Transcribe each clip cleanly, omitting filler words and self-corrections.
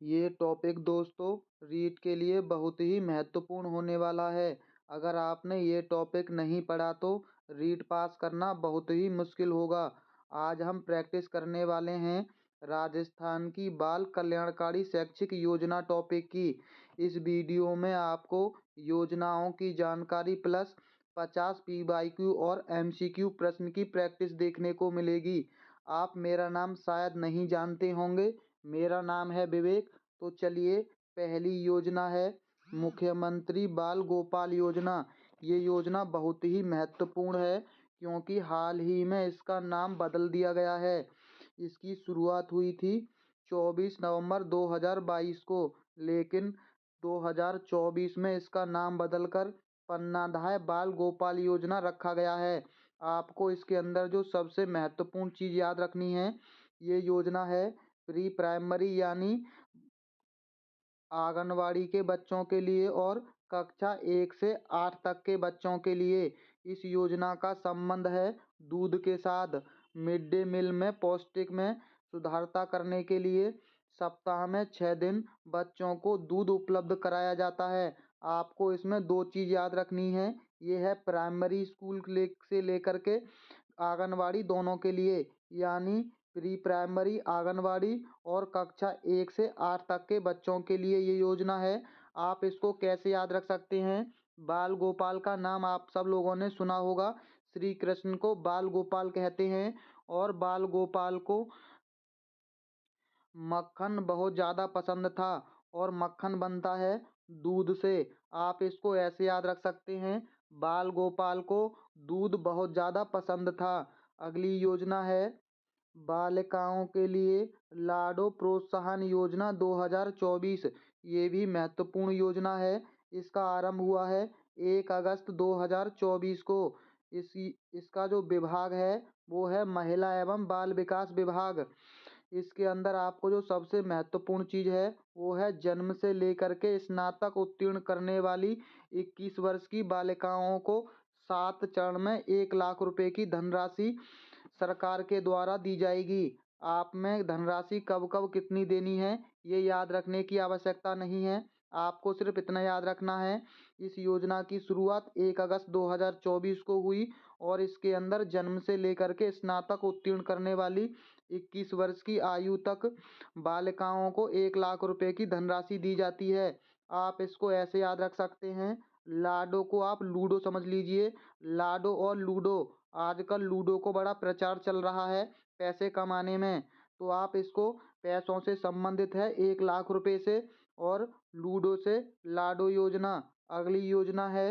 ये टॉपिक दोस्तों रीट के लिए बहुत ही महत्वपूर्ण होने वाला है। अगर आपने ये टॉपिक नहीं पढ़ा तो रीट पास करना बहुत ही मुश्किल होगा। आज हम प्रैक्टिस करने वाले हैं राजस्थान की बाल कल्याणकारी शैक्षिक योजना टॉपिक की। इस वीडियो में आपको योजनाओं की जानकारी प्लस 50 PYQ और MCQ प्रश्न की प्रैक्टिस देखने को मिलेगी। आप मेरा नाम शायद नहीं जानते होंगे। मेरा नाम है विवेक। तो चलिए, पहली योजना है मुख्यमंत्री बाल गोपाल योजना। ये योजना बहुत ही महत्वपूर्ण है क्योंकि हाल ही में इसका नाम बदल दिया गया है। इसकी शुरुआत हुई थी 24 नवंबर 2022 को, लेकिन 2024 में इसका नाम बदलकर पन्नाधाय बाल गोपाल योजना रखा गया है। आपको इसके अंदर जो सबसे महत्वपूर्ण चीज़ याद रखनी है, ये योजना है प्री प्राइमरी यानी आंगनवाड़ी के बच्चों के लिए और कक्षा 1 से 8 तक के बच्चों के लिए। इस योजना का संबंध है दूध के साथ। मिड डे मील में पौष्टिक में सुधारता करने के लिए सप्ताह में 6 दिन बच्चों को दूध उपलब्ध कराया जाता है। आपको इसमें दो चीज़ याद रखनी है। ये है प्राइमरी स्कूल से लेकर के आंगनवाड़ी दोनों के लिए, यानी प्री प्राइमरी आंगनवाड़ी और कक्षा 1 से 8 तक के बच्चों के लिए ये योजना है। आप इसको कैसे याद रख सकते हैं? बाल गोपाल का नाम आप सब लोगों ने सुना होगा। श्री कृष्ण को बाल गोपाल कहते हैं और बाल गोपाल को मक्खन बहुत ज़्यादा पसंद था और मक्खन बनता है दूध से। आप इसको ऐसे याद रख सकते हैं, बाल गोपाल को दूध बहुत ज़्यादा पसंद था। अगली योजना है बालिकाओं के लिए लाडो प्रोत्साहन योजना 2024। ये भी महत्वपूर्ण योजना है। इसका आरंभ हुआ है 1 अगस्त 2024 को। इसका जो विभाग है वो है महिला एवं बाल विकास विभाग। इसके अंदर आपको जो सबसे महत्वपूर्ण चीज़ है वो है जन्म से लेकर के स्नातक उत्तीर्ण करने वाली 21 वर्ष की बालिकाओं को 7 चरण में 1 लाख रुपए की धनराशि सरकार के द्वारा दी जाएगी। आप में धनराशि कब कब कितनी देनी है ये याद रखने की आवश्यकता नहीं है। आपको सिर्फ इतना याद रखना है, इस योजना की शुरुआत 1 अगस्त 2024 को हुई और इसके अंदर जन्म से लेकर के स्नातक उत्तीर्ण करने वाली 21 वर्ष की आयु तक बालिकाओं को 1 लाख रुपए की धनराशि दी जाती है। आप इसको ऐसे याद रख सकते हैं, लाडो को आप लूडो समझ लीजिए। लाडो और लूडो, आजकल लूडो को बड़ा प्रचार चल रहा है पैसे कमाने में, तो आप इसको पैसों से संबंधित है 1 लाख रुपए से और लूडो से लाडो योजना। अगली योजना है,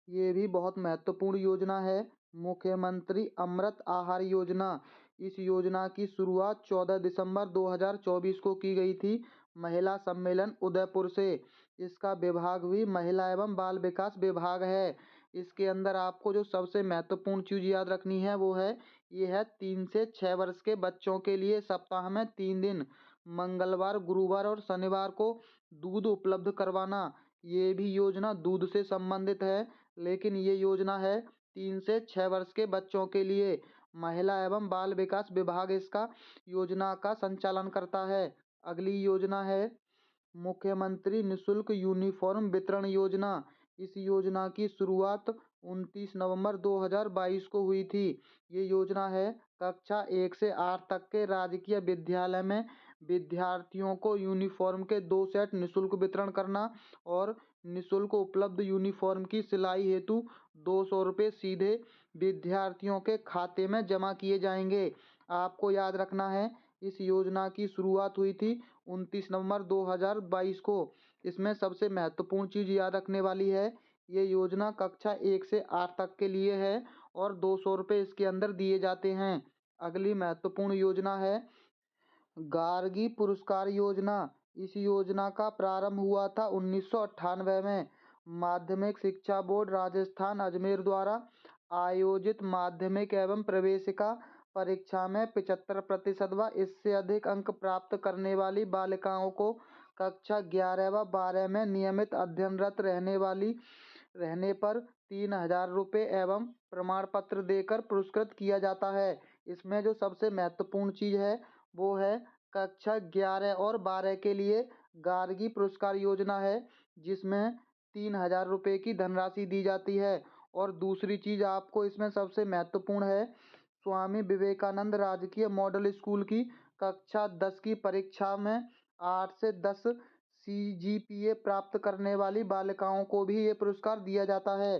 ये भी बहुत महत्वपूर्ण योजना है, मुख्यमंत्री अमृत आहार योजना। इस योजना की शुरुआत 14 दिसंबर 2024 को की गई थी महिला सम्मेलन उदयपुर से। इसका विभाग भी महिला एवं बाल विकास विभाग है। इसके अंदर आपको जो सबसे महत्वपूर्ण चीज़ याद रखनी है वो है, ये है 3 से 6 वर्ष के बच्चों के लिए सप्ताह में 3 दिन मंगलवार, गुरुवार और शनिवार को दूध उपलब्ध करवाना। ये भी योजना दूध से संबंधित है, लेकिन ये योजना है 3 से 6 वर्ष के बच्चों के लिए। महिला एवं बाल विकास विभाग इसका योजना का संचालन करता है। अगली योजना है मुख्यमंत्री निशुल्क यूनिफॉर्म वितरण योजना। इस योजना की शुरुआत 29 नवंबर 2022 को हुई थी। ये योजना है कक्षा 1 से 8 तक के राजकीय विद्यालय में विद्यार्थियों को यूनिफॉर्म के 2 सेट निशुल्क वितरण करना और निशुल्क उपलब्ध यूनिफॉर्म की सिलाई हेतु 200 रुपये सीधे विद्यार्थियों के खाते में जमा किए जाएंगे। आपको याद रखना है, इस योजना की शुरुआत हुई थी 29 नवंबर 2022 को। इसमें सबसे महत्वपूर्ण चीज़ याद रखने वाली है, ये योजना कक्षा 1 से 8 तक के लिए है और 200 रुपये इसके अंदर दिए जाते हैं। अगली महत्वपूर्ण योजना है गार्गी पुरस्कार योजना। इस योजना का प्रारंभ हुआ था 1998 में। माध्यमिक शिक्षा बोर्ड राजस्थान अजमेर द्वारा आयोजित माध्यमिक एवं प्रवेशिका परीक्षा में 75% व इससे अधिक अंक प्राप्त करने वाली बालिकाओं को कक्षा 11 व 12 में नियमित अध्ययनरत रहने पर 3000 रुपये एवं प्रमाण पत्र देकर पुरस्कृत किया जाता है। इसमें जो सबसे महत्वपूर्ण चीज़ है वो है कक्षा 11 और 12 के लिए गार्गी पुरस्कार योजना है, जिसमें 3,000 रुपये की धनराशि दी जाती है। और दूसरी चीज़ आपको इसमें सबसे महत्वपूर्ण है, स्वामी विवेकानंद राजकीय मॉडल स्कूल की कक्षा 10 की परीक्षा में 8 से 10 CGPA प्राप्त करने वाली बालिकाओं को भी ये पुरस्कार दिया जाता है।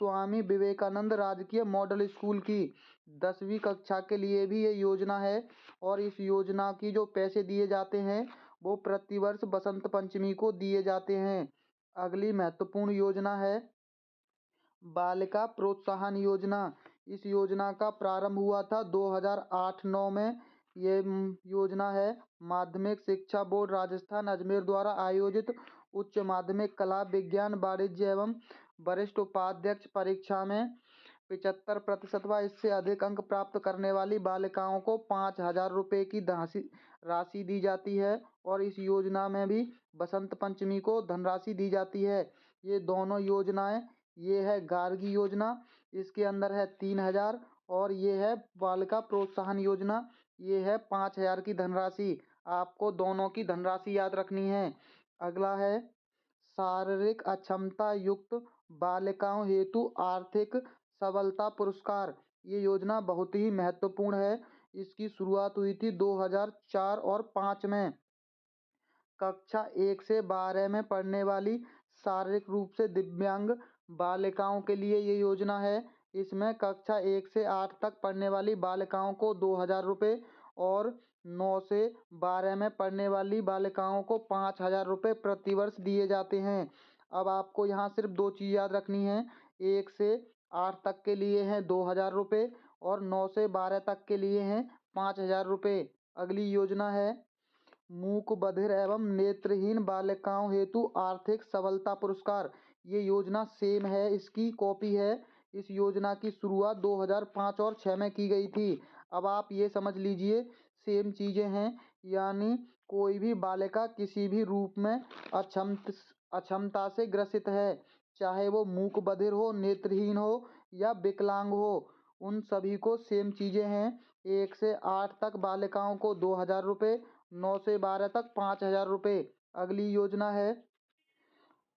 स्वामी विवेकानंद राजकीय मॉडल स्कूल की 10वीं कक्षा के लिए भी ये योजना है और इस योजना की जो पैसे दिए जाते हैं वो प्रतिवर्ष बसंत पंचमी को दिए जाते हैं। अगली महत्वपूर्ण योजना है बालिका प्रोत्साहन योजना। इस योजना का प्रारंभ हुआ था 2008-9 में। ये योजना है माध्यमिक शिक्षा बोर्ड राजस्थान अजमेर द्वारा आयोजित उच्च माध्यमिक कला विज्ञान वाणिज्य एवं वरिष्ठ उपाध्यक्ष परीक्षा में 75% व इससे अधिक अंक प्राप्त करने वाली बालिकाओं को 5,000 रुपये की राशि दी जाती है और इस योजना में भी बसंत पंचमी को धनराशि दी जाती है। ये दोनों योजनाएं, ये है गार्गी योजना, इसके अंदर है 3,000 और ये है बालिका प्रोत्साहन योजना, ये है 5,000 की धनराशि। आपको दोनों की धनराशि याद रखनी है। अगला है शारीरिक अक्षमता युक्त बालिकाओं हेतु आर्थिक सबलता पुरस्कार। ये योजना बहुत ही महत्वपूर्ण है। इसकी शुरुआत हुई थी 2004 और 5 में। कक्षा 1 से 12 में पढ़ने वाली शारीरिक रूप से दिव्यांग बालिकाओं के लिए ये योजना है। इसमें कक्षा 1 से 8 तक पढ़ने वाली बालिकाओं को 2,000 रुपये और 9 से 12 में पढ़ने वाली बालिकाओं को 5,000 रुपये प्रतिवर्ष दिए जाते हैं। अब आपको यहाँ सिर्फ 2 चीज़ याद रखनी है। 1 से 8 तक के लिए हैं 2,000 रुपये और 9 से 12 तक के लिए हैं 5,000 रुपये। अगली योजना है मूक बधिर एवं नेत्रहीन बालिकाओं हेतु आर्थिक सबलता पुरस्कार। ये योजना सेम है, इसकी कॉपी है। इस योजना की शुरुआत 2005 और 6 में की गई थी। अब आप ये समझ लीजिए सेम चीज़ें हैं, यानी कोई भी बालिका किसी भी रूप में अक्षमता से ग्रसित है, चाहे वो मूक बधिर हो, नेत्रहीन हो या विकलांग हो, उन सभी को सेम चीज़ें हैं। 1 से 8 तक बालिकाओं को 2,000 रुपये, 9 से 12 तक 5,000 रुपये। अगली योजना है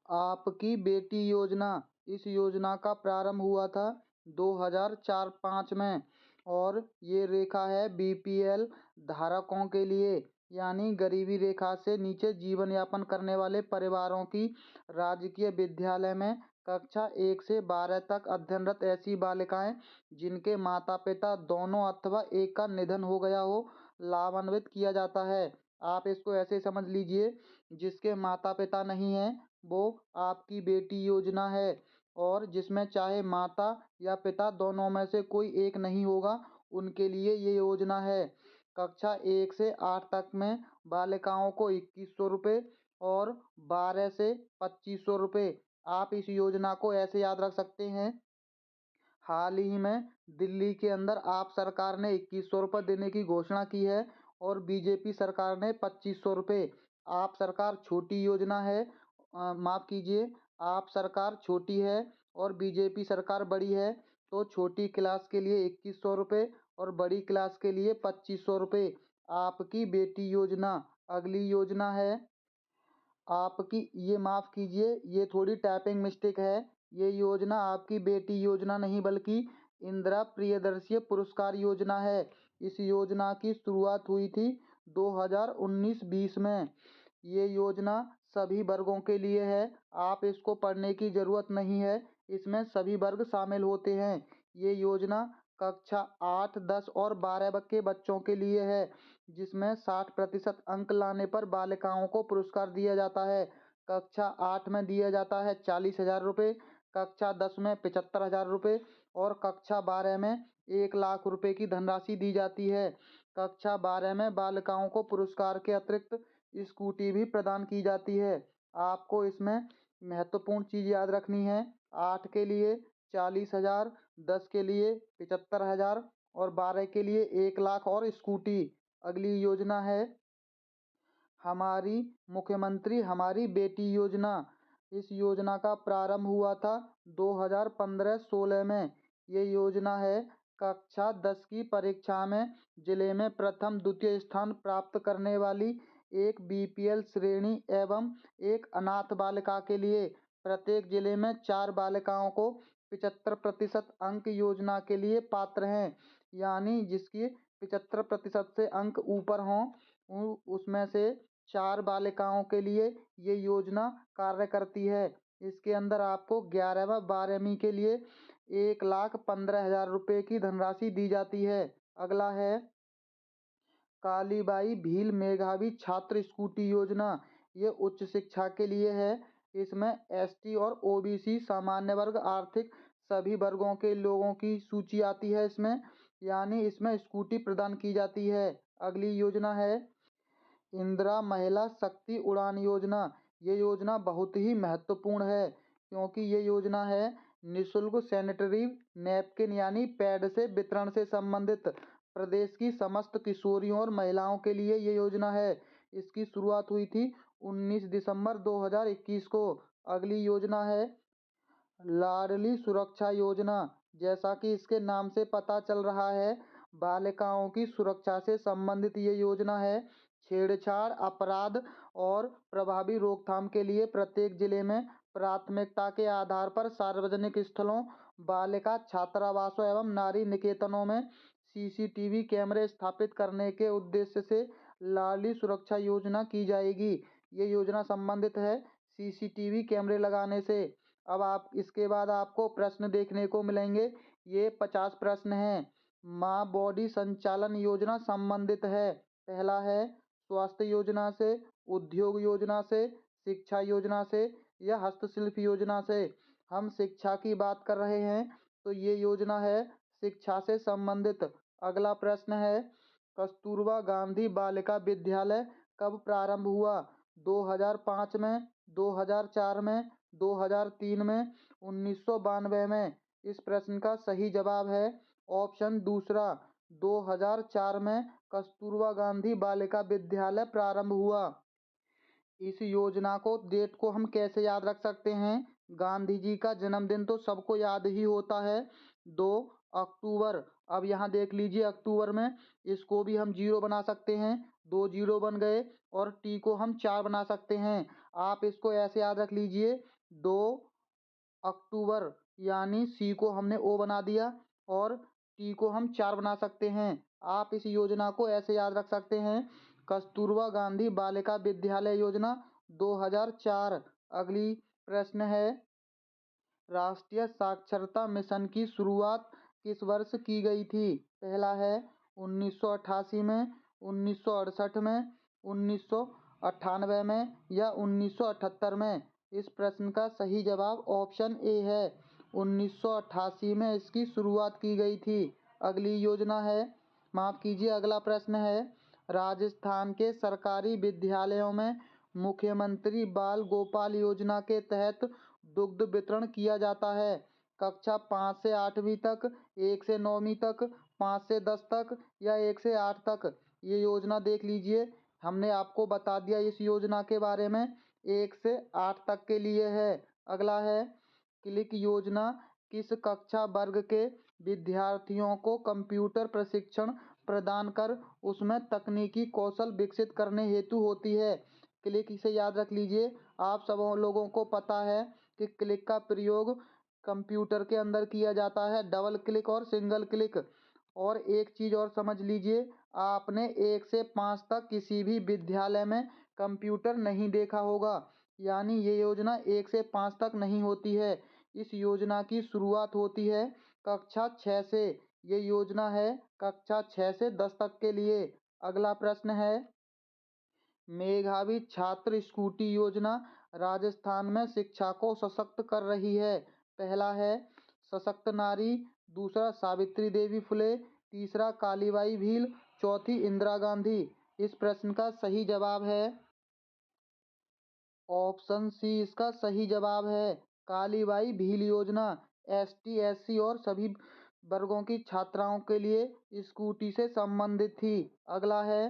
आपकी बेटी योजना। इस योजना का प्रारंभ हुआ था 2004-5 में और ये रेखा है BPL धारकों के लिए, यानी गरीबी रेखा से नीचे जीवन यापन करने वाले परिवारों की राजकीय विद्यालय में कक्षा 1 से 12 तक अध्ययनरत ऐसी बालिकाएं जिनके माता पिता दोनों अथवा एक का निधन हो गया हो, लाभान्वित किया जाता है। आप इसको ऐसे समझ लीजिए, जिसके माता पिता नहीं हैं वो आपकी बेटी योजना है और जिसमें चाहे माता या पिता दोनों में से कोई एक नहीं होगा, उनके लिए ये योजना है। कक्षा 1 से 8 तक में बालिकाओं को 2,100 रुपये और 12 से 2,500 रुपये। आप इस योजना को ऐसे याद रख सकते हैं, हाल ही में दिल्ली के अंदर आप सरकार ने 2,100 रुपये देने की घोषणा की है और बीजेपी सरकार ने 2,500 रुपये। आप सरकार छोटी योजना है, माफ़ कीजिए, आप सरकार छोटी है और बीजेपी सरकार बड़ी है, तो छोटी क्लास के लिए 2,100 रुपये और बड़ी क्लास के लिए 2,500 रुपये। आपकी बेटी योजना। अगली योजना है आपकी, ये माफ़ कीजिए, ये थोड़ी टाइपिंग मिस्टेक है। ये योजना आपकी बेटी योजना नहीं बल्कि इंदिरा प्रियदर्शी पुरस्कार योजना है। इस योजना की शुरुआत हुई थी 2019-20 में। ये योजना सभी वर्गों के लिए है, आप इसको पढ़ने की ज़रूरत नहीं है, इसमें सभी वर्ग शामिल होते हैं। ये योजना कक्षा 8, 10 और 12 के बच्चों के लिए है, जिसमें 60% अंक लाने पर बालिकाओं को पुरस्कार दिया जाता है। कक्षा 8 में दिया जाता है 40,000 रुपये, कक्षा 10 में 75,000 रुपये और कक्षा 12 में 1,00,000 रुपये की धनराशि दी जाती है। कक्षा 12 में बालिकाओं को पुरस्कार के अतिरिक्त स्कूटी भी प्रदान की जाती है। आपको इसमें महत्वपूर्ण चीज़ याद रखनी है, 8 के लिए 40,000, 10 के लिए 75,000 और 12 के लिए 1,00,000 और स्कूटी। अगली योजना है हमारी मुख्यमंत्री हमारी बेटी योजना। इस योजना का प्रारंभ हुआ था 2015-16 में। ये योजना है कक्षा 10 की परीक्षा में जिले में प्रथम द्वितीय स्थान प्राप्त करने वाली एक बीपीएल श्रेणी एवं एक अनाथ बालिका के लिए प्रत्येक जिले में 4 बालिकाओं को 75% अंक योजना के लिए पात्र हैं। यानी जिसकी 75% से अंक ऊपर हों उसमें से 4 बालिकाओं के लिए ये योजना कार्य करती है। इसके अंदर आपको 11 व 12वीं के लिए 1,15,000 रुपये की धनराशि दी जाती है। अगला है कालीबाई भील मेधावी छात्र स्कूटी योजना। ये उच्च शिक्षा के लिए है। इसमें एसटी और ओबीसी सामान्य वर्ग आर्थिक सभी वर्गों के लोगों की सूची आती है इसमें, यानी इसमें स्कूटी प्रदान की जाती है। अगली योजना है इंदिरा महिला शक्ति उड़ान योजना। ये योजना बहुत ही महत्वपूर्ण है क्योंकि ये योजना है निःशुल्क सैनिटरी नैपकिन यानी पैड से वितरण से संबंधित प्रदेश की समस्त किशोरियों और महिलाओं के लिए ये योजना है। इसकी शुरुआत हुई थी 19 दिसंबर 2021 को। अगली योजना है लाडली सुरक्षा योजना। जैसा कि इसके नाम से पता चल रहा है बालिकाओं की सुरक्षा से संबंधित ये योजना है। छेड़छाड़ अपराध और प्रभावी रोकथाम के लिए प्रत्येक जिले में प्राथमिकता के आधार पर सार्वजनिक स्थलों, बालिका छात्रावासों एवं नारी निकेतनों में सीसीटीवी कैमरे स्थापित करने के उद्देश्य से लाडली सुरक्षा योजना की जाएगी। ये योजना संबंधित है सीसीटीवी कैमरे लगाने से। अब आप इसके बाद आपको प्रश्न देखने को मिलेंगे। ये 50 प्रश्न हैं। माँ बॉडी संचालन योजना संबंधित है। पहला है स्वास्थ्य योजना से, उद्योग योजना से, शिक्षा योजना से या हस्तशिल्प योजना से। हम शिक्षा की बात कर रहे हैं तो ये योजना है शिक्षा से संबंधित। अगला प्रश्न है कस्तूरबा गांधी बालिका विद्यालय कब प्रारंभ हुआ? 2005 में, 2004 में, 2003 में, 1992 में। इस प्रश्न का सही जवाब है ऑप्शन दूसरा 2004 में कस्तूरबा गांधी बालिका विद्यालय प्रारंभ हुआ। इस योजना को डेट को हम कैसे याद रख सकते हैं? गांधी जी का जन्मदिन तो सबको याद ही होता है 2 अक्टूबर। अब यहाँ देख लीजिए अक्टूबर में इसको भी हम 0 बना सकते हैं, 2 0 बन गए और टी को हम 4 बना सकते हैं। आप इसको ऐसे याद रख लीजिए 2 अक्टूबर यानी सी को हमने ओ बना दिया और टी को हम 4 बना सकते हैं। आप इस योजना को ऐसे याद रख सकते हैं कस्तूरबा गांधी बालिका विद्यालय योजना 2004। अगली प्रश्न है राष्ट्रीय साक्षरता मिशन की शुरुआत किस वर्ष की गई थी? पहला है 1988 में, 1968 में, 1998 में या 1978 में। इस प्रश्न का सही जवाब ऑप्शन ए है 1988 में इसकी शुरुआत की गई थी। अगली योजना है माफ़ कीजिए अगला प्रश्न है राजस्थान के सरकारी विद्यालयों में मुख्यमंत्री बाल गोपाल योजना के तहत दुग्ध वितरण किया जाता है। कक्षा 5 से 8वीं तक, 1 से 9वीं तक, 5 से 10 तक या 1 से 8 तक। ये योजना देख लीजिए हमने आपको बता दिया इस योजना के बारे में 1 से 8 तक के लिए है। अगला है क्लिक योजना किस कक्षा वर्ग के विद्यार्थियों को कंप्यूटर प्रशिक्षण प्रदान कर उसमें तकनीकी कौशल विकसित करने हेतु होती है? क्लिक इसे याद रख लीजिए। आप सब लोगों को पता है कि क्लिक का प्रयोग कंप्यूटर के अंदर किया जाता है, डबल क्लिक और सिंगल क्लिक। और एक चीज़ और समझ लीजिए आपने 1 से 5 तक किसी भी विद्यालय में कंप्यूटर नहीं देखा होगा, यानी ये योजना 1 से 5 तक नहीं होती है। इस योजना की शुरुआत होती है कक्षा 6 से। ये योजना है कक्षा 6 से 10 तक के लिए। अगला प्रश्न है मेधावी छात्र स्कूटी योजना राजस्थान में शिक्षा को सशक्त कर रही है। पहला है सशक्त नारी, दूसरा सावित्री देवी फुले, तीसरा कालीबाई भील, चौथी इंदिरा गांधी। इस प्रश्न का सही जवाब है ऑप्शन सी इसका सही जवाब है कालीबाई भील योजना एसटी, एससी और सभी वर्गों की छात्राओं के लिए स्कूटी से संबंधित थी। अगला है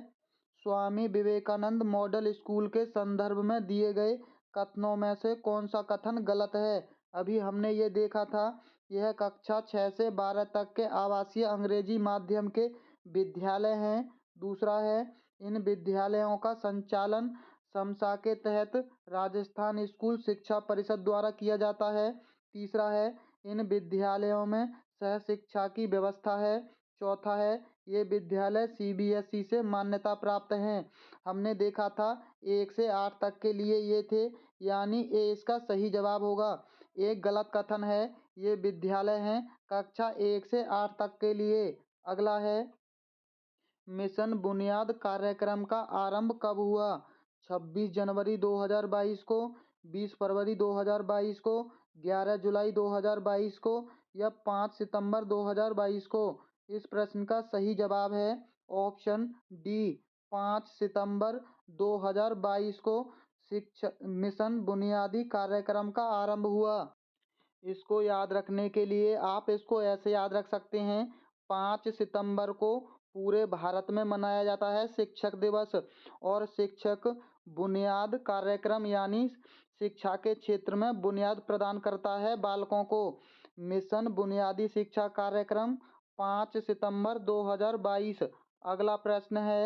स्वामी विवेकानंद मॉडल स्कूल के संदर्भ में दिए गए कथनों में से कौन सा कथन गलत है? अभी हमने ये देखा था यह कक्षा 6 से 12 तक के आवासीय अंग्रेजी माध्यम के विद्यालय हैं। दूसरा है, इन विद्यालयों का संचालन समसा के तहत राजस्थान स्कूल शिक्षा परिषद द्वारा किया जाता है। तीसरा है, इन विद्यालयों में सह शिक्षा की व्यवस्था है। चौथा है, ये विद्यालय CBSE से मान्यता प्राप्त हैं। हमने देखा था 1 से 8 तक के लिए ये थे, यानी ए इसका सही जवाब होगा। एक गलत कथन है, ये विद्यालय हैं कक्षा 1 से 8 तक के लिए। अगला है, मिशन बुनियाद कार्यक्रम का आरंभ कब हुआ? 26 जनवरी 2022 को, 20 फरवरी 2022 को, 11 जुलाई 2022 को या 5 सितंबर 2022 को? इस प्रश्न का सही जवाब है ऑप्शन डी, 5 सितंबर 2022 को शिक्षा मिशन बुनियादी कार्यक्रम का आरंभ हुआ। इसको याद रखने के लिए आप इसको ऐसे याद रख सकते हैं, 5 सितंबर को पूरे भारत में मनाया जाता है शिक्षक दिवस, और शिक्षक बुनियाद कार्यक्रम यानी शिक्षा के क्षेत्र में बुनियाद प्रदान करता है बालकों को। मिशन बुनियादी शिक्षा कार्यक्रम 5 सितंबर 2022। अगला प्रश्न है,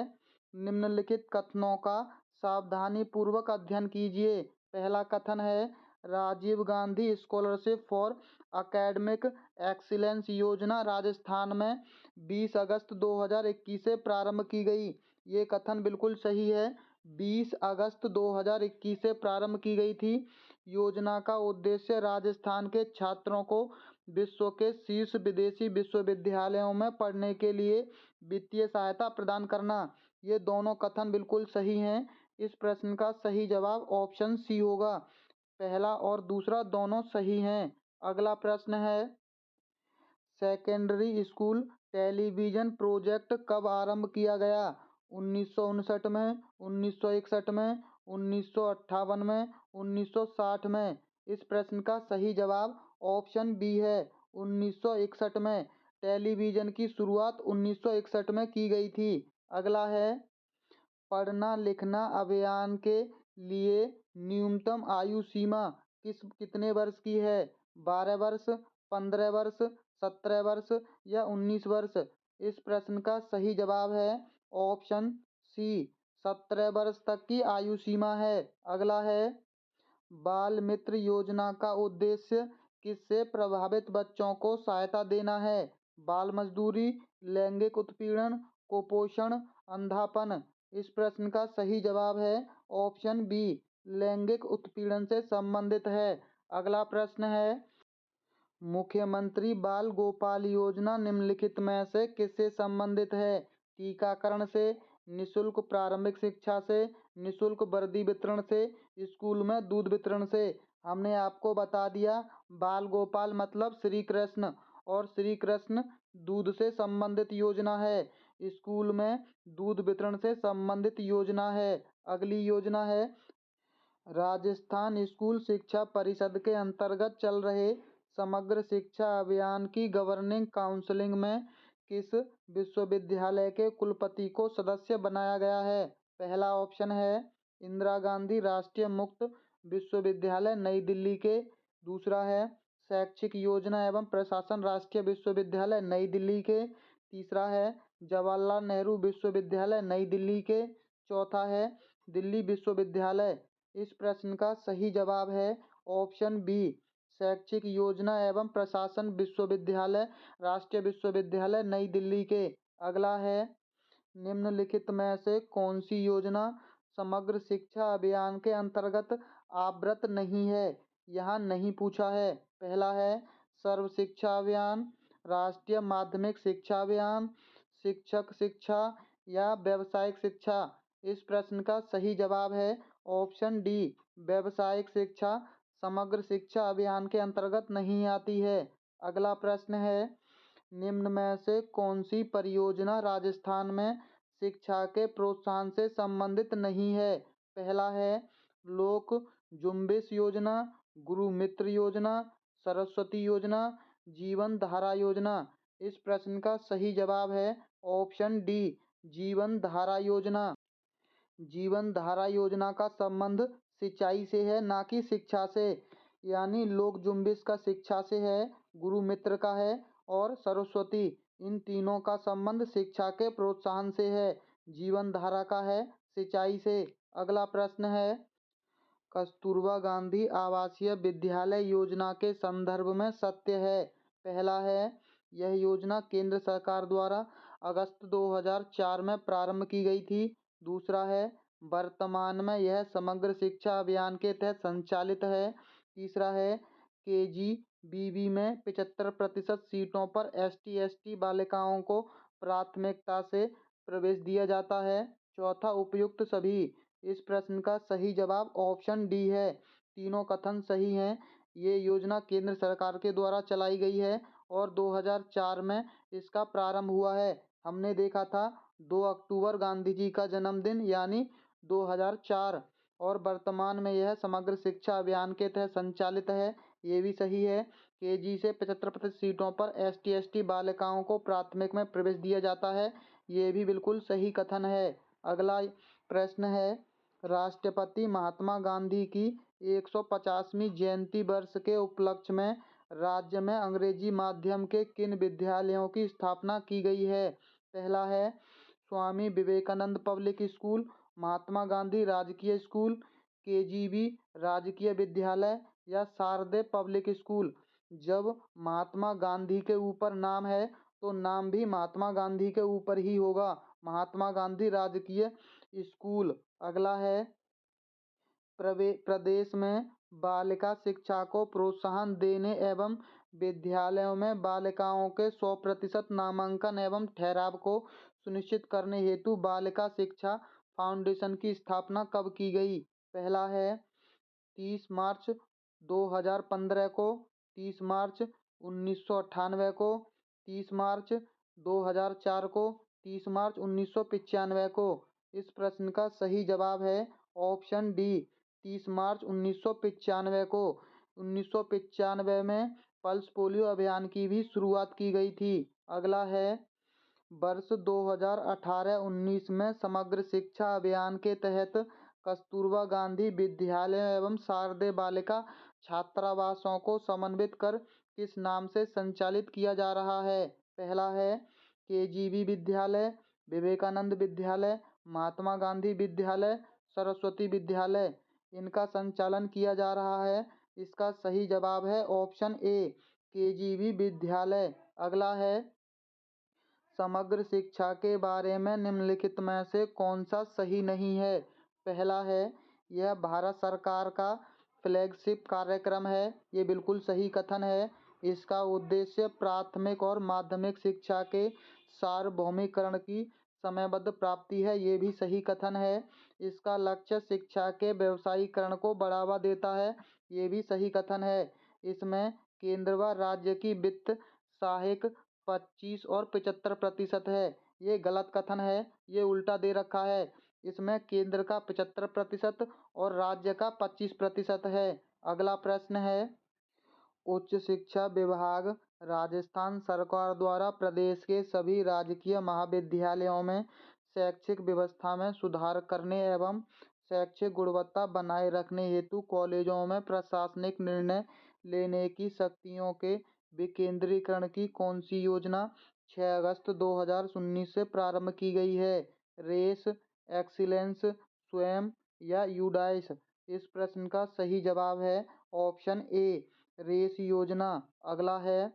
निम्नलिखित कथनों का सावधानीपूर्वक अध्ययन कीजिए। पहला कथन है, Rajiv Gandhi scholarship for academic excellence योजना राजस्थान में 20 अगस्त 2021 से प्रारंभ की गई। ये कथन बिल्कुल सही है, 20 अगस्त 2021 से प्रारंभ की गई थी। योजना का उद्देश्य राजस्थान के छात्रों को विश्व के शीर्ष विदेशी विश्वविद्यालयों में पढ़ने के लिए वित्तीय सहायता प्रदान करना। ये दोनों कथन बिल्कुल सही हैं। इस प्रश्न का सही जवाब ऑप्शन सी होगा। पहला और दूसरा दोनों सही हैं। अगला प्रश्न है, सेकेंडरी स्कूल टेलीविजन प्रोजेक्ट कब आरंभ किया गया? 1959 में, 1961 में, 1958 में, 1960 में? इस प्रश्न का सही जवाब ऑप्शन बी है, 1961 में। टेलीविजन की शुरुआत 1961 में की गई थी। अगला है, पढ़ना लिखना अभियान के लिए न्यूनतम आयु सीमा कितने वर्ष की है? 12 वर्ष, 15 वर्ष, 17 वर्ष या 19 वर्ष? इस प्रश्न का सही जवाब है ऑप्शन सी, 17 वर्ष तक की आयु सीमा है। अगला है, बाल मित्र योजना का उद्देश्य किससे प्रभावित बच्चों को सहायता देना है? बाल मजदूरी, लैंगिक उत्पीड़न, कुपोषण, अंधापन? इस प्रश्न का सही जवाब है ऑप्शन बी, लैंगिक उत्पीड़न से संबंधित है। अगला प्रश्न है, मुख्यमंत्री बाल गोपाल योजना निम्नलिखित में से किससे संबंधित है? टीकाकरण से, निःशुल्क प्रारंभिक शिक्षा से, निःशुल्क वर्दी वितरण से, स्कूल में दूध वितरण से? हमने आपको बता दिया, बाल गोपाल मतलब श्री कृष्ण, और श्री कृष्ण दूध से संबंधित योजना है, स्कूल में दूध वितरण से संबंधित योजना है। अगली योजना है, राजस्थान स्कूल शिक्षा परिषद के अंतर्गत चल रहे समग्र शिक्षा अभियान की गवर्निंग काउंसिल में किस विश्वविद्यालय के कुलपति को सदस्य बनाया गया है? पहला ऑप्शन है, इंदिरा गांधी राष्ट्रीय मुक्त विश्वविद्यालय नई दिल्ली के। दूसरा है, शैक्षिक योजना एवं प्रशासन राष्ट्रीय विश्वविद्यालय नई दिल्ली के। तीसरा है, जवाहरलाल नेहरू विश्वविद्यालय नई दिल्ली के। चौथा है, दिल्ली विश्वविद्यालय। इस प्रश्न का सही जवाब है ऑप्शन बी, शैक्षिक योजना एवं प्रशासन विश्वविद्यालय राष्ट्रीय विश्वविद्यालय नई दिल्ली के। अगला है, निम्नलिखित में से कौन सी योजना समग्र शिक्षा अभियान के अंतर्गत आवृत नहीं है? यहाँ नहीं पूछा है। पहला है, सर्व शिक्षा अभियान, राष्ट्रीय माध्यमिक शिक्षा अभियान, शिक्षक शिक्षा या व्यावसायिक शिक्षा? इस प्रश्न का सही जवाब है ऑप्शन डी, व्यावसायिक शिक्षा समग्र शिक्षा अभियान के अंतर्गत नहीं आती है। अगला प्रश्न है, निम्न में से कौन सी परियोजना राजस्थान में शिक्षा के प्रोत्साहन से संबंधित नहीं है? पहला है, लोक जुम्बिश योजना, गुरु मित्र योजना, सरस्वती योजना, जीवन धारा योजना? इस प्रश्न का सही जवाब है ऑप्शन डी, जीवन धारा योजना। जीवन धारा योजना का संबंध सिंचाई से है, ना कि शिक्षा से। यानी लोक जुम्बिश का शिक्षा से है, गुरु मित्र का है और सरस्वती, इन तीनों का संबंध शिक्षा के प्रोत्साहन से है। जीवन धारा का है सिंचाई से। अगला प्रश्न है, कस्तूरबा गांधी आवासीय विद्यालय योजना के संदर्भ में सत्य है। पहला है, यह योजना केंद्र सरकार द्वारा अगस्त 2004 में प्रारंभ की गई थी। दूसरा है, वर्तमान में यह समग्र शिक्षा अभियान के तहत संचालित है। तीसरा है, केजीबीवी में 75% सीटों पर ST/ST बालिकाओं को प्राथमिकता से प्रवेश दिया जाता है। चौथा, उपयुक्त सभी। इस प्रश्न का सही जवाब ऑप्शन डी है। तीनों कथन सही हैं। ये योजना केंद्र सरकार के द्वारा चलाई गई है और 2004 में इसका प्रारंभ हुआ है। हमने देखा था 2 अक्टूबर गांधी जी का जन्मदिन यानी 2004, और वर्तमान में यह समग्र शिक्षा अभियान के तहत संचालित है। ये भी सही है। केजी से 75% सीटों पर ST/ST बालिकाओं को प्राथमिक में प्रवेश दिया जाता है। ये भी बिल्कुल सही कथन है। अगला प्रश्न है, राष्ट्रपिता महात्मा गांधी की 150वीं जयंती वर्ष के उपलक्ष्य में राज्य में अंग्रेजी माध्यम के किन विद्यालयों की स्थापना की गई है। पहला है, स्वामी विवेकानंद पब्लिक स्कूल, महात्मा गांधी राजकीय स्कूल, केजीबी राजकीय विद्यालय या शारदे पब्लिक स्कूल। जब महात्मा गांधी के ऊपर नाम है तो नाम भी महात्मा गांधी के ऊपर ही होगा, महात्मा गांधी राजकीय स्कूल। अगला है, प्रदेश में बालिका शिक्षा को प्रोत्साहन देने एवं विद्यालयों में बालिकाओं के 100% नामांकन एवं ठहराव को सुनिश्चित करने हेतु बालिका शिक्षा फाउंडेशन की स्थापना कब की गई। पहला है, 30 मार्च 2015 को, 30 मार्च 1998 को, 30 मार्च 2004 को, 30 मार्च 1995 को। इस प्रश्न का सही जवाब है ऑप्शन डी, 30 मार्च 1995 को। 1995 में पल्स पोलियो अभियान की भी शुरुआत की गई थी। अगला है, वर्ष 2018-19 में समग्र शिक्षा अभियान के तहत कस्तूरबा गांधी विद्यालय एवं शारदे बालिका छात्रावासों को समन्वित कर किस नाम से संचालित किया जा रहा है। पहला है, केजीबी विद्यालय, विवेकानंद विद्यालय, महात्मा गांधी विद्यालय, सरस्वती विद्यालय। इनका संचालन किया जा रहा है। इसका सही जवाब है ऑप्शन ए, केजीबी विद्यालय। अगला है, समग्र शिक्षा के बारे में निम्नलिखित में से कौन सा सही नहीं है। पहला है, यह भारत सरकार का फ्लैगशिप कार्यक्रम है। ये बिल्कुल सही कथन है। इसका उद्देश्य प्राथमिक और माध्यमिक शिक्षा के सार्वभौमिकरण की समयबद्ध प्राप्ति है। ये भी सही कथन है। इसका लक्ष्य शिक्षा के व्यवसायीकरण को बढ़ावा देता है। ये भी सही कथन है। इसमें केंद्र व राज्य की वित्त सहायक 25 और 75% है। ये गलत कथन है, ये उल्टा दे रखा है। इसमें केंद्र का 75% और राज्य का 25% है। अगला प्रश्न है, उच्च शिक्षा विभाग राजस्थान सरकार द्वारा प्रदेश के सभी राजकीय महाविद्यालयों में शैक्षिक व्यवस्था में सुधार करने एवं शैक्षिक गुणवत्ता बनाए रखने हेतु कॉलेजों में प्रशासनिक निर्णय लेने की शक्तियों के विकेंद्रीकरण की कौन सी योजना 6 अगस्त 2019 से प्रारंभ की गई है। रेस, एक्सीलेंस, स्वयं या यूडाइस। इस प्रश्न का सही जवाब है ऑप्शन ए, रेस योजना। अगला है,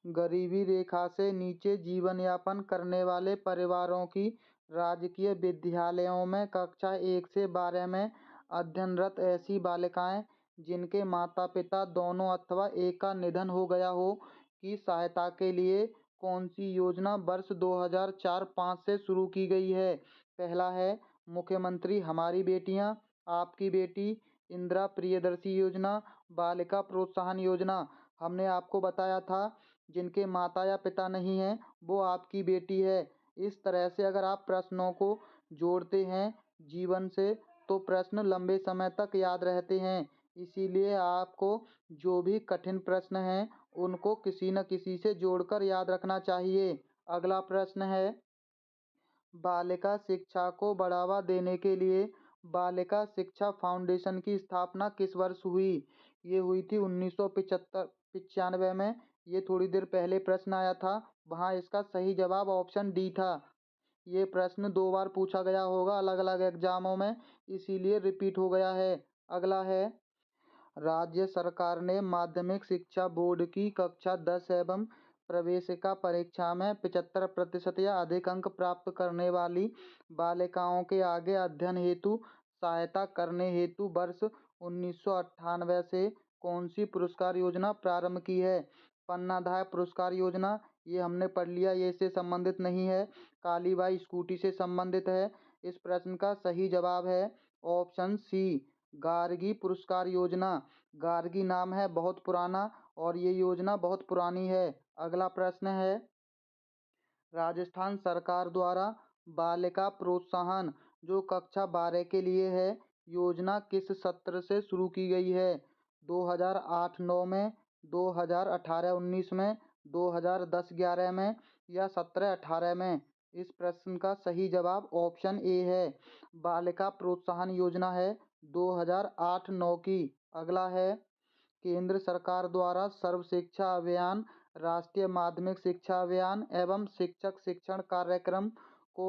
गरीबी रेखा से नीचे जीवन यापन करने वाले परिवारों की राजकीय विद्यालयों में कक्षा 1 से 12 में अध्ययनरत ऐसी बालिकाएं जिनके माता पिता दोनों अथवा एक का निधन हो गया हो की सहायता के लिए कौन सी योजना वर्ष 2004-05 से शुरू की गई है। पहला है, मुख्यमंत्री हमारी बेटियां आपकी बेटी, इंदिरा प्रियदर्शी योजना, बालिका प्रोत्साहन योजना। हमने आपको बताया था जिनके माता या पिता नहीं हैं वो आपकी बेटी है। इस तरह से अगर आप प्रश्नों को जोड़ते हैं जीवन से तो प्रश्न लंबे समय तक याद रहते हैं। इसीलिए आपको जो भी कठिन प्रश्न हैं उनको किसी न किसी से जोड़कर याद रखना चाहिए। अगला प्रश्न है, बालिका शिक्षा को बढ़ावा देने के लिए बालिका शिक्षा फाउंडेशन की स्थापना किस वर्ष हुई। ये हुई थी 1995 में। ये थोड़ी देर पहले प्रश्न आया था, वहाँ इसका सही जवाब ऑप्शन डी था। ये प्रश्न 2 बार पूछा गया होगा अलग अलग एग्जामों में, इसीलिए रिपीट हो गया है। अगला है, राज्य सरकार ने माध्यमिक शिक्षा बोर्ड की कक्षा 10 एवं प्रवेशिका परीक्षा में 75% या अधिक अंक प्राप्त करने वाली बालिकाओं के आगे अध्ययन हेतु सहायता करने हेतु वर्ष 1998 से कौन सी पुरस्कार योजना प्रारंभ की है? पन्नाधाय पुरस्कार योजना, ये हमने पढ़ लिया, ये इससे संबंधित नहीं है। कालीबाई स्कूटी से संबंधित है। इस प्रश्न का सही जवाब है ऑप्शन सी, गार्गी पुरस्कार योजना। गार्गी नाम है बहुत पुराना और ये योजना बहुत पुरानी है। अगला प्रश्न है, राजस्थान सरकार द्वारा बालिका प्रोत्साहन जो कक्षा 12 के लिए है, योजना किस सत्र से शुरू की गई है? 2008-9 में, 2018-19 में, 2010-11 में या 17-18 में? इस प्रश्न का सही जवाब ऑप्शन ए है, बालिका प्रोत्साहन योजना है 2008-9 की। अगला है, केंद्र सरकार द्वारा सर्व शिक्षा अभियान, राष्ट्रीय माध्यमिक शिक्षा अभियान एवं शिक्षक शिक्षण कार्यक्रम को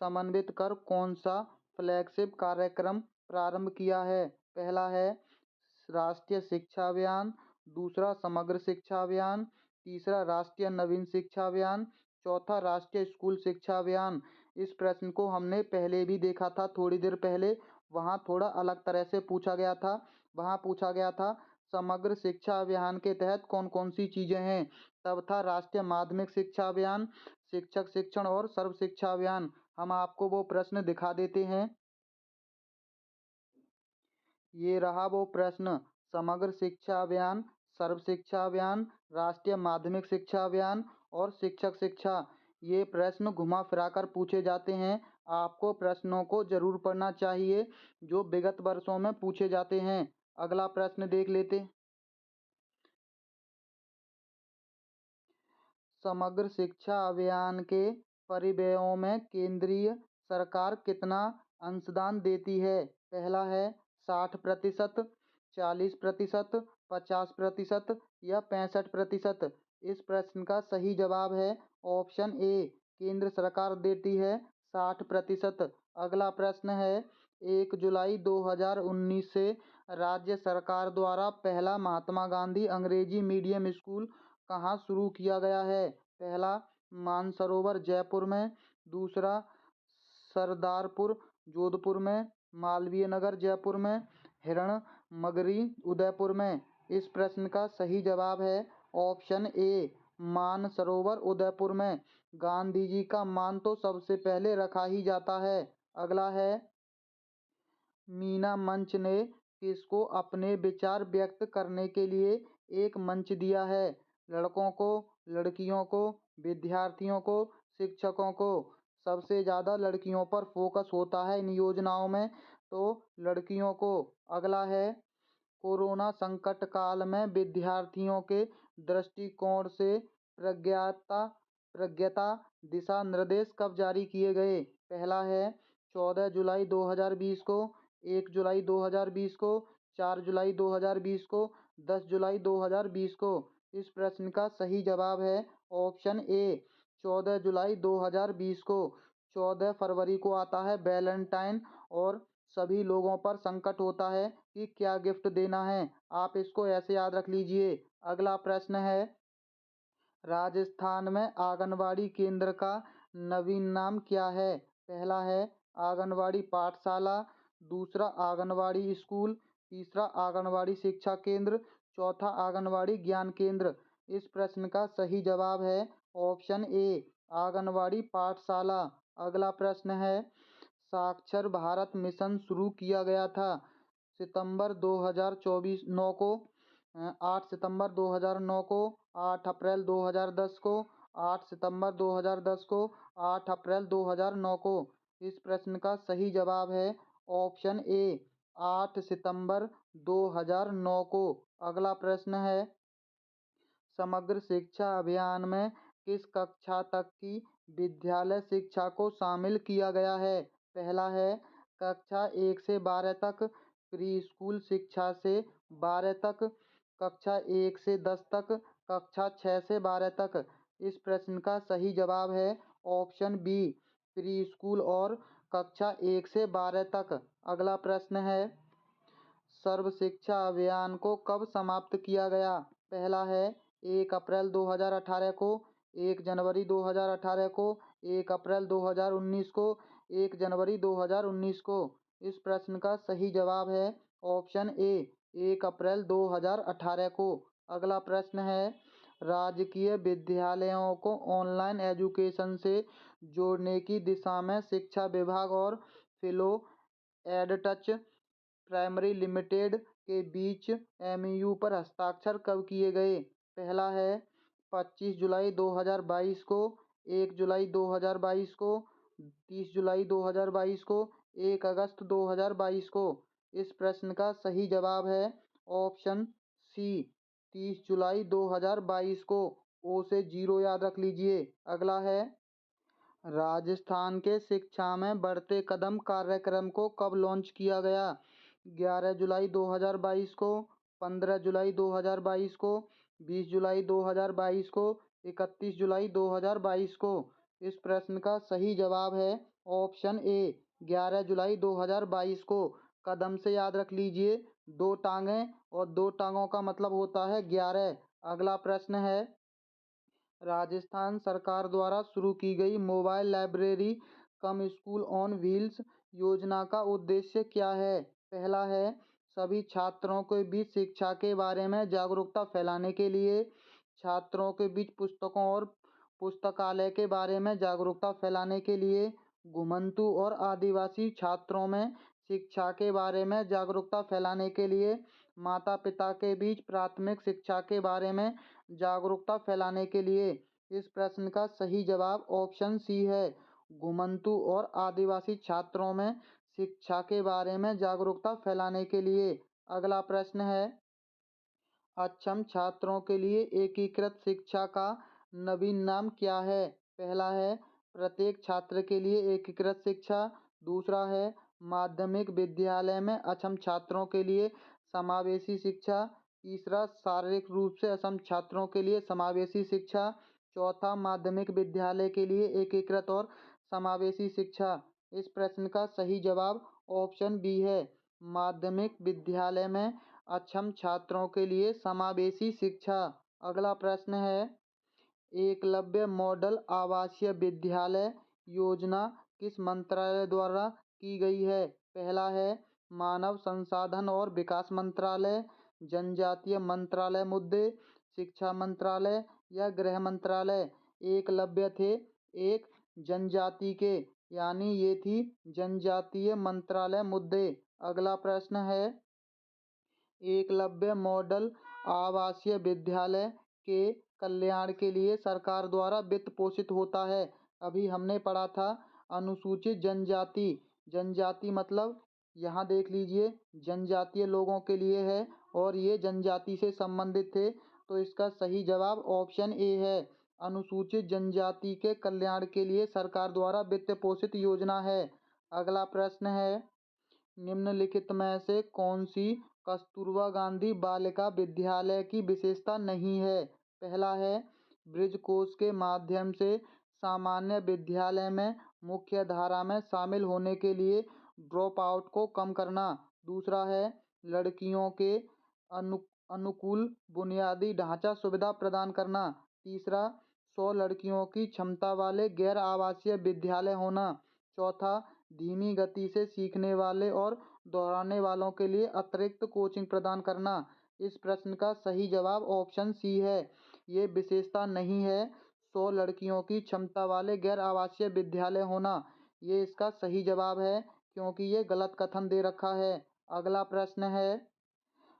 समन्वित कर कौन सा फ्लैगशिप कार्यक्रम प्रारंभ किया है? पहला है राष्ट्रीय शिक्षा अभियान, दूसरा समग्र शिक्षा अभियान, तीसरा राष्ट्रीय नवीन शिक्षा अभियान, चौथा राष्ट्रीय स्कूल शिक्षा अभियान। इस प्रश्न को हमने पहले भी देखा था थोड़ी देर पहले, वहाँ थोड़ा अलग तरह से पूछा गया था। वहाँ पूछा गया था समग्र शिक्षा अभियान के तहत कौन कौन सी चीजें हैं, तब था राष्ट्रीय माध्यमिक शिक्षा अभियान, शिक्षक शिक्षण और सर्व शिक्षा अभियान। हम आपको वो प्रश्न दिखा देते हैं। ये रहा वो प्रश्न, समग्र शिक्षा अभियान, सर्व शिक्षा अभियान, राष्ट्रीय माध्यमिक शिक्षा अभियान और शिक्षक शिक्षा। ये प्रश्न घुमा फिराकर पूछे जाते हैं। आपको प्रश्नों को जरूर पढ़ना चाहिए जो विगत वर्षों में पूछे जाते हैं। अगला प्रश्न देख लेते। समग्र शिक्षा अभियान के परिव्ययों में केंद्रीय सरकार कितना अंशदान देती है? पहला है 60%, 40%, 50% या 65%? इस प्रश्न का सही जवाब है ऑप्शन ए, केंद्र सरकार देती है 60%। अगला प्रश्न है, 1 जुलाई 2019 से राज्य सरकार द्वारा पहला महात्मा गांधी अंग्रेजी मीडियम स्कूल कहाँ शुरू किया गया है? पहला मानसरोवर जयपुर में, दूसरा सरदारपुर जोधपुर में, मालवीय नगर जयपुर में, हिरण मगरी उदयपुर में? इस प्रश्न का सही जवाब है ऑप्शन ए, मानसरोवर उदयपुर में। गांधी जी का मान तो सबसे पहले रखा ही जाता है। अगला है, मीना मंच ने किसको अपने विचार व्यक्त करने के लिए एक मंच दिया है? लड़कों को, लड़कियों को, विद्यार्थियों को, शिक्षकों को? सबसे ज़्यादा लड़कियों पर फोकस होता है इन योजनाओं में, तो लड़कियों को। अगला है, कोरोना संकट काल में विद्यार्थियों के दृष्टिकोण से प्रज्ञाता प्रज्ञता दिशा निर्देश कब जारी किए गए? पहला है 14 जुलाई 2020 को, 1 जुलाई 2020 को, 4 जुलाई 2020 को, 10 जुलाई 2020 को? इस प्रश्न का सही जवाब है ऑप्शन ए, 14 जुलाई 2020 को। 14 फरवरी को आता है वैलेंटाइन और सभी लोगों पर संकट होता है कि क्या गिफ्ट देना है। आप इसको ऐसे याद रख लीजिए। अगला प्रश्न है, राजस्थान में आंगनवाड़ी केंद्र का नवीन नाम क्या है? पहला है आंगनवाड़ी पाठशाला, दूसरा आंगनवाड़ी स्कूल, तीसरा आंगनवाड़ी शिक्षा केंद्र, चौथा आंगनवाड़ी ज्ञान केंद्र? इस प्रश्न का सही जवाब है ऑप्शन ए, आंगनवाड़ी पाठशाला। अगला प्रश्न है, साक्षर भारत मिशन शुरू किया गया था सितंबर 2024 9 को, 8 सितंबर 2009 को, 8 अप्रैल 2010 को, 8 सितंबर 2010 को, 8 अप्रैल 2009 को? इस प्रश्न का सही जवाब है ऑप्शन ए, 8 सितंबर 2009 को। अगला प्रश्न है, समग्र शिक्षा अभियान में किस कक्षा तक की विद्यालय शिक्षा को शामिल किया गया है? पहला है कक्षा 1 से 12 तक, प्री स्कूल शिक्षा से 12 तक, कक्षा 1 से 10 तक, कक्षा 6 से 12 तक। इस प्रश्न का सही जवाब है ऑप्शन बी, प्री स्कूल और कक्षा 1 से 12 तक। अगला प्रश्न है, सर्व शिक्षा अभियान को कब समाप्त किया गया? पहला है 1 अप्रैल 2018 को, 1 जनवरी 2018 को, 1 अप्रैल 2019 को, 1 जनवरी 2019 को। इस प्रश्न का सही जवाब है ऑप्शन ए, 1 अप्रैल 2018 को। अगला प्रश्न है, राजकीय विद्यालयों को ऑनलाइन एजुकेशन से जोड़ने की दिशा में शिक्षा विभाग और फिलो एडटच प्राइमरी लिमिटेड के बीच एमओयू पर हस्ताक्षर कब किए गए? पहला है 25 जुलाई 2022 को, 1 जुलाई 2022 को, 30 जुलाई 2022 को, 1 अगस्त 2022 को। इस प्रश्न का सही जवाब है ऑप्शन सी, 30 जुलाई 2022 को। ओ से 0 याद रख लीजिए। अगला है, राजस्थान के शिक्षा में बढ़ते कदम कार्यक्रम को कब लॉन्च किया गया? 11 जुलाई 2022 को, 15 जुलाई 2022 को, 20 जुलाई 2022 को, 31 जुलाई 2022 को। इस प्रश्न का सही जवाब है ऑप्शन ए, 11 जुलाई 2022 को। कदम से याद रख लीजिए, 2 टांगें और 2 टांगों का मतलब होता है 11। अगला प्रश्न है, राजस्थान सरकार द्वारा शुरू की गई mobile library come school on wheels योजना का उद्देश्य क्या है? पहला है, सभी छात्रों के बीच शिक्षा के बारे में जागरूकता फैलाने के लिए, छात्रों के बीच पुस्तकों और पुस्तकालय के बारे में जागरूकता फैलाने के लिए, घुमंतू और आदिवासी छात्रों में शिक्षा के बारे में जागरूकता फैलाने के लिए, माता पिता के बीच प्राथमिक शिक्षा के बारे में जागरूकता फैलाने के लिए। इस प्रश्न का सही जवाब ऑप्शन सी है, घुमंतू और आदिवासी छात्रों में शिक्षा के बारे में जागरूकता फैलाने के लिए। अगला प्रश्न है, अक्षम छात्रों के लिए एकीकृत शिक्षा का नवीन नाम क्या है? पहला है, प्रत्येक छात्र के लिए एकीकृत शिक्षा। दूसरा है, माध्यमिक विद्यालय में अक्षम छात्रों के लिए समावेशी शिक्षा। तीसरा, शारीरिक रूप से अक्षम छात्रों के लिए समावेशी शिक्षा। चौथा, माध्यमिक विद्यालय के लिए एकीकृत और समावेशी शिक्षा। इस प्रश्न का सही जवाब ऑप्शन बी है, माध्यमिक विद्यालय में अक्षम छात्रों के लिए समावेशी शिक्षा। अगला प्रश्न है, एकलव्य मॉडल आवासीय विद्यालय योजना किस मंत्रालय द्वारा की गई है? पहला है, मानव संसाधन और विकास मंत्रालय, जनजातीय मंत्रालय मुद्दे, शिक्षा मंत्रालय या गृह मंत्रालय। एकलव्य थे एक जनजाति के, यानी ये थी जनजातीय मंत्रालय मुद्दे। अगला प्रश्न है, एकलव्य मॉडल आवासीय विद्यालय के कल्याण के लिए सरकार द्वारा वित्त पोषित होता है। अभी हमने पढ़ा था अनुसूचित जनजाति। जनजाति मतलब यहाँ देख लीजिए, जनजातीय लोगों के लिए है और ये जनजाति से संबंधित थे, तो इसका सही जवाब ऑप्शन ए है, अनुसूचित जनजाति के कल्याण के लिए सरकार द्वारा वित्त पोषित योजना है। अगला प्रश्न है, निम्नलिखित में से कौन सी कस्तूरबा गांधी बालिका विद्यालय की विशेषता नहीं है? पहला है, ब्रिज कोर्स के माध्यम से सामान्य विद्यालय में मुख्य धारा में शामिल होने के लिए ड्रॉप आउट को कम करना। दूसरा है, लड़कियों के अनुकूल बुनियादी ढांचा सुविधा प्रदान करना। तीसरा, 100 लड़कियों की क्षमता वाले गैर आवासीय विद्यालय होना। चौथा, धीमी गति से सीखने वाले और दोहराने वालों के लिए अतिरिक्त कोचिंग प्रदान करना। इस प्रश्न का सही जवाब ऑप्शन सी है, ये विशेषता नहीं है 100 लड़कियों की क्षमता वाले गैर आवासीय विद्यालय होना। ये इसका सही जवाब है, क्योंकि ये गलत कथन दे रखा है। अगला प्रश्न है,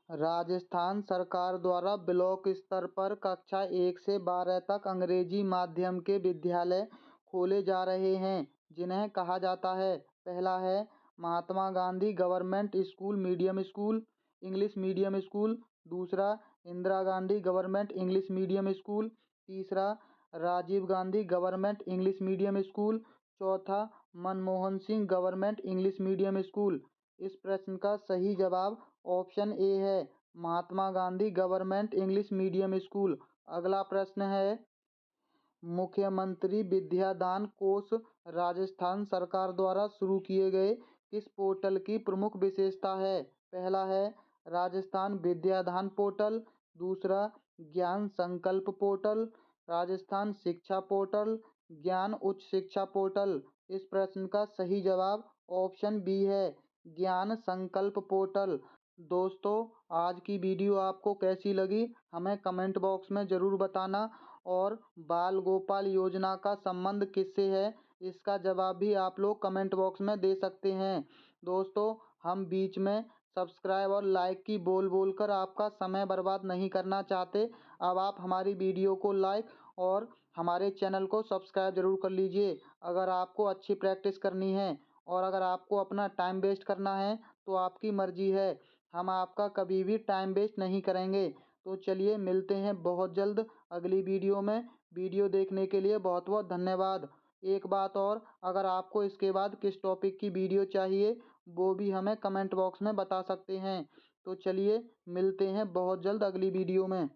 राजस्थान सरकार द्वारा ब्लॉक स्तर पर कक्षा 1 से 12 तक अंग्रेजी माध्यम के विद्यालय खोले जा रहे हैं, जिन्हें कहा जाता है। पहला है, Mahatma Gandhi government school medium school, English medium school. दूसरा, Indira Gandhi government English medium school. तीसरा, Rajiv Gandhi government English medium school. चौथा, Manmohan Singh government English medium school. इस प्रश्न का सही जवाब ऑप्शन ए है, Mahatma Gandhi government English medium school. अगला प्रश्न है, मुख्यमंत्री विद्यादान कोष राजस्थान सरकार द्वारा शुरू किए गए किस पोर्टल की प्रमुख विशेषता है? पहला है राजस्थान विद्यादान पोर्टल, दूसरा ज्ञान संकल्प पोर्टल, राजस्थान शिक्षा पोर्टल, ज्ञान उच्च शिक्षा पोर्टल। इस प्रश्न का सही जवाब ऑप्शन बी है, ज्ञान संकल्प पोर्टल। दोस्तों, आज की वीडियो आपको कैसी लगी हमें कमेंट बॉक्स में ज़रूर बताना, और बाल गोपाल योजना का संबंध किससे है इसका जवाब भी आप लोग कमेंट बॉक्स में दे सकते हैं। दोस्तों, हम बीच में सब्सक्राइब और लाइक की बोल बोल कर आपका समय बर्बाद नहीं करना चाहते। अब आप हमारी वीडियो को लाइक और हमारे चैनल को सब्सक्राइब जरूर कर लीजिए। अगर आपको अच्छी प्रैक्टिस करनी है और अगर आपको अपना टाइम वेस्ट करना है तो आपकी मर्जी है, हम आपका कभी भी टाइम वेस्ट नहीं करेंगे। तो चलिए, मिलते हैं बहुत जल्द अगली वीडियो में। वीडियो देखने के लिए बहुत बहुत धन्यवाद। एक बात और, अगर आपको इसके बाद किस टॉपिक की वीडियो चाहिए वो भी हमें कमेंट बॉक्स में बता सकते हैं। तो चलिए, मिलते हैं बहुत जल्द अगली वीडियो में।